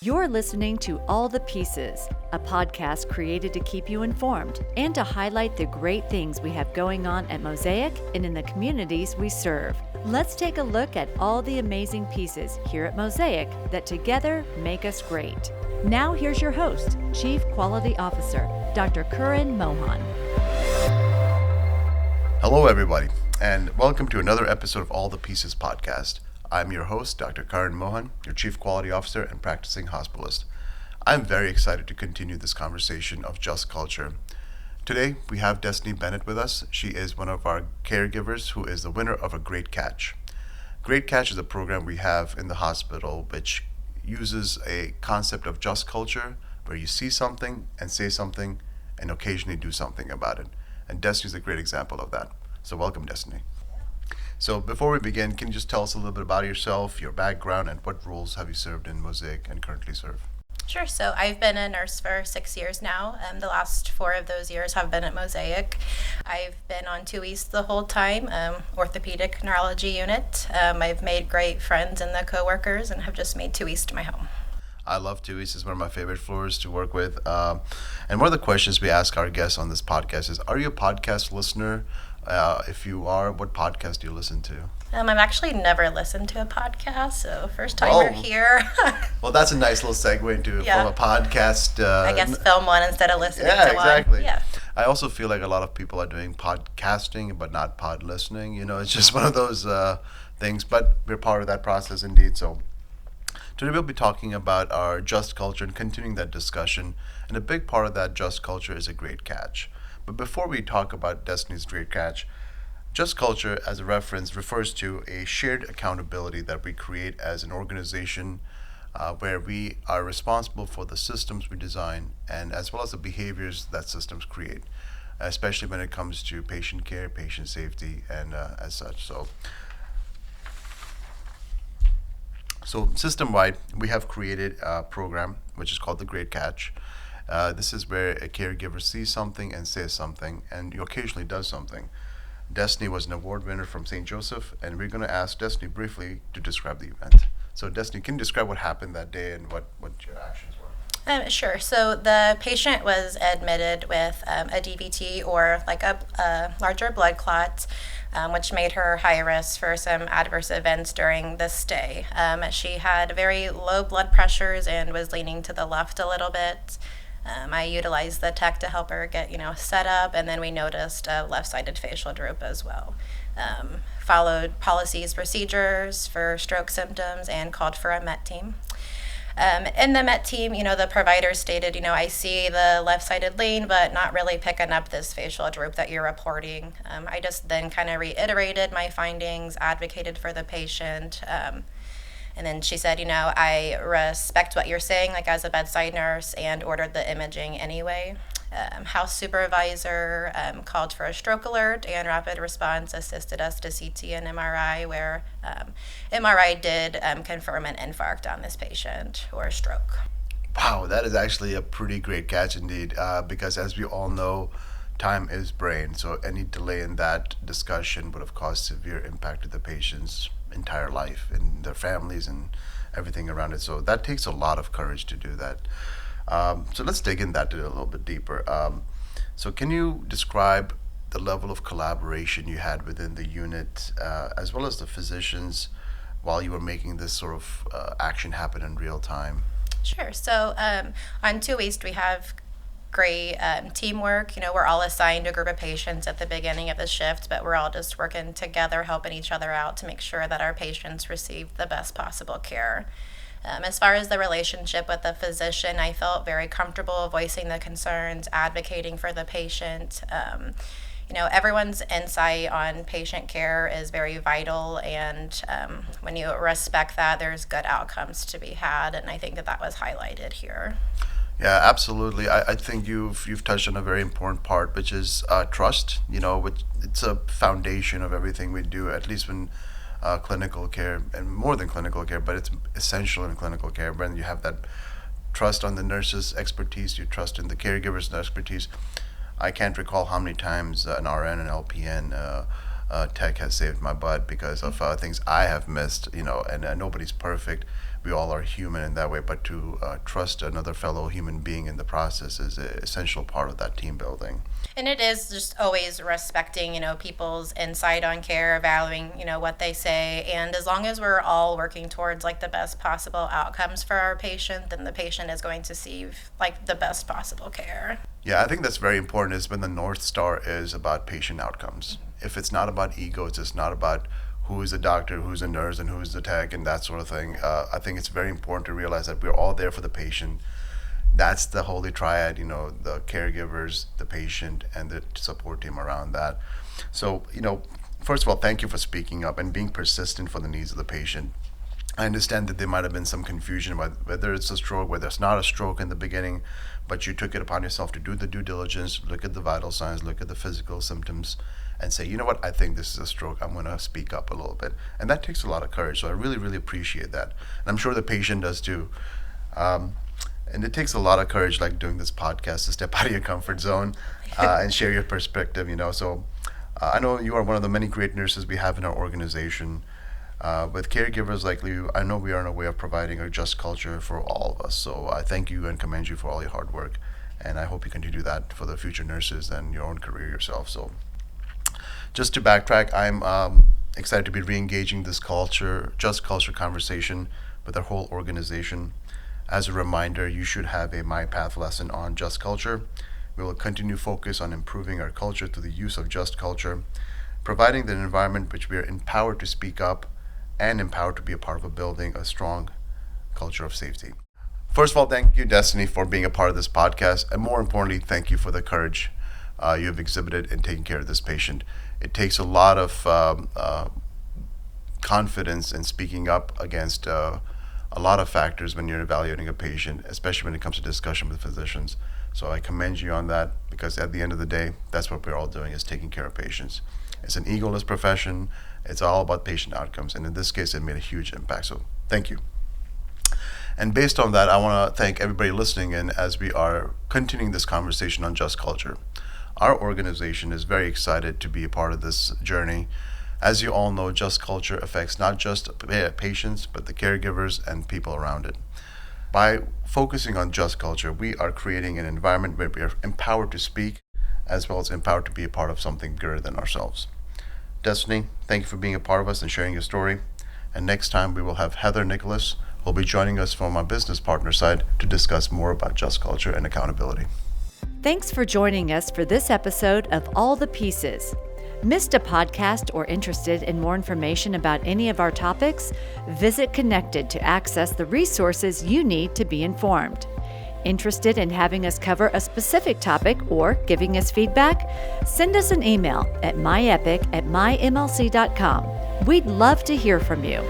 You're listening to All the Pieces, a podcast created to keep you informed and to highlight the great things we have going on at Mosaic and in the communities we serve. Let's take a look at all the amazing pieces here at Mosaic that together make us great. Now here's your host, Chief Quality Officer, Dr. Karan Mohan. Hello everybody, and welcome to another episode of All the Pieces podcast. I'm your host, Dr. Karan Mohan, your Chief Quality Officer and practicing hospitalist. I'm very excited to continue this conversation of just culture. Today, we have Destiny Bennett with us. She is one of our caregivers who is the winner of a Great Catch. Great Catch is a program we have in the hospital which uses a concept of just culture where you see something and say something and occasionally do something about it. And Destiny is a great example of that. So welcome, Destiny. So before we begin, can you just tell us a little bit about yourself, your background, and what roles have you served in Mosaic and currently serve? Sure. So I've been a nurse for 6 years now. The last 4 of those years have been at Mosaic. I've been on 2 East the whole time, orthopedic neurology unit. I've made great friends and the coworkers and have just made 2 East my home. I love 2 East. It's one of my favorite floors to work with. And one of the questions we ask our guests on this podcast is, are you a podcast listener? If you are, what podcast do you listen to? I've actually never listened to a podcast, so first timer here. Well, that's a nice little segue into from a podcast. I guess film one instead of listening to exactly. one. Yeah, I also feel like a lot of people are doing podcasting, but not pod listening. You know, it's just one of those things, but we're part of that process indeed. So today we'll be talking about our just culture and continuing that discussion. And a big part of that just culture is a great catch. But before we talk about Destiny's Great Catch, just culture as a reference refers to a shared accountability that we create as an organization where we are responsible for the systems we design and as well as the behaviors that systems create, especially when it comes to patient care, patient safety, and as such. So system-wide, we have created a program which is called the Great Catch. This is where a caregiver sees something and says something and occasionally does something. Destiny was an award winner from St. Joseph, and we're going to ask Destiny briefly to describe the event. So Destiny, can you describe what happened that day and what your actions were? Sure. So the patient was admitted with a DVT or like a larger blood clot, which made her high risk for some adverse events during the stay. She had very low blood pressures and was leaning to the left a little bit. I utilized the tech to help her get, set up, and then we noticed a left-sided facial droop as well. Followed policies, procedures for stroke symptoms, and called for a MET team. In the MET team, the provider stated, I see the left-sided lean, but not really picking up this facial droop that you're reporting. I just then kind of reiterated my findings, advocated for the patient, and then she said, I respect what you're saying, like as a bedside nurse, and ordered the imaging anyway. House supervisor called for a stroke alert, and rapid response assisted us to CT and MRI, where MRI did confirm an infarct on this patient or a stroke. Wow, that is actually a pretty great catch indeed, because as we all know, time is brain. So any delay in that discussion would have caused severe impact to the patient's entire life and their families and everything around it. So that takes a lot of courage to do that. So let's dig in that a little bit deeper. So can you describe the level of collaboration you had within the unit as well as the physicians while you were making this sort of action happen in real time? Sure. So on 2 East, we have great teamwork. We're all assigned a group of patients at the beginning of the shift, but we're all just working together, helping each other out to make sure that our patients receive the best possible care. As far as the relationship with the physician, I felt very comfortable voicing the concerns, advocating for the patient. Everyone's insight on patient care is very vital, and when you respect that, there's good outcomes to be had, and I think that was highlighted here. Yeah, absolutely. I think you've touched on a very important part, which is trust. Which it's a foundation of everything we do, at least when clinical care, and more than clinical care, but it's essential in clinical care when you have that trust on the nurse's expertise, you trust in the caregiver's expertise. I can't recall how many times an RN and LPN tech has saved my butt because of things I have missed, and nobody's perfect. we all are human in that way, but to trust another fellow human being in the process is an essential part of that team building. And it is just always respecting, people's insight on care, valuing, what they say. And as long as we're all working towards like the best possible outcomes for our patient, then the patient is going to receive like the best possible care. Yeah, I think that's very important, is when the North Star is about patient outcomes. If it's not about ego, it's just not about who is a doctor, who's a nurse, and who's the tech, and that sort of thing. I think it's very important to realize that we're all there for the patient. That's the holy triad, the caregivers, the patient, and the support team around that. So, first of all, thank you for speaking up and being persistent for the needs of the patient. I understand that there might have been some confusion about whether it's a stroke, whether it's not a stroke in the beginning, but you took it upon yourself to do the due diligence, look at the vital signs, look at the physical symptoms, and say, you know what, I think this is a stroke. I'm going to speak up a little bit. And that takes a lot of courage. So I really, really appreciate that. And I'm sure the patient does too. And it takes a lot of courage, like doing this podcast, to step out of your comfort zone and share your perspective, So I know you are one of the many great nurses we have in our organization. With caregivers like you, I know we are in a way of providing a just culture for all of us. So I thank you and commend you for all your hard work. And I hope you continue that for the future nurses and your own career yourself. So just to backtrack, I'm excited to be re-engaging this just culture conversation with our whole organization. As a reminder, you should have a My Path lesson on just culture. We will continue focus on improving our culture through the use of just culture, providing the environment which we are empowered to speak up and empowered to be a part of building a strong culture of safety. First of all, thank you, Destiny, for being a part of this podcast. And more importantly, thank you for the courage you have exhibited in taking care of this patient. It takes a lot of confidence in speaking up against a lot of factors when you're evaluating a patient, especially when it comes to discussion with physicians. So I commend you on that, because at the end of the day, that's what we're all doing, is taking care of patients. It's an egoless profession. It's all about patient outcomes. And in this case, it made a huge impact. So thank you. And based on that, I want to thank everybody listening in as we are continuing this conversation on just culture. Our organization is very excited to be a part of this journey. As you all know, just culture affects not just patients, but the caregivers and people around it. By focusing on just culture, we are creating an environment where we are empowered to speak, as well as empowered to be a part of something bigger than ourselves. Destiny, thank you for being a part of us and sharing your story. And next time we will have Heather Nicholas, who will be joining us from our business partner side to discuss more about just culture and accountability. Thanks for joining us for this episode of All the Pieces. Missed a podcast or interested in more information about any of our topics? Visit Connected to access the resources you need to be informed. Interested in having us cover a specific topic or giving us feedback? Send us an email at myepic@mymlc.com. We'd love to hear from you.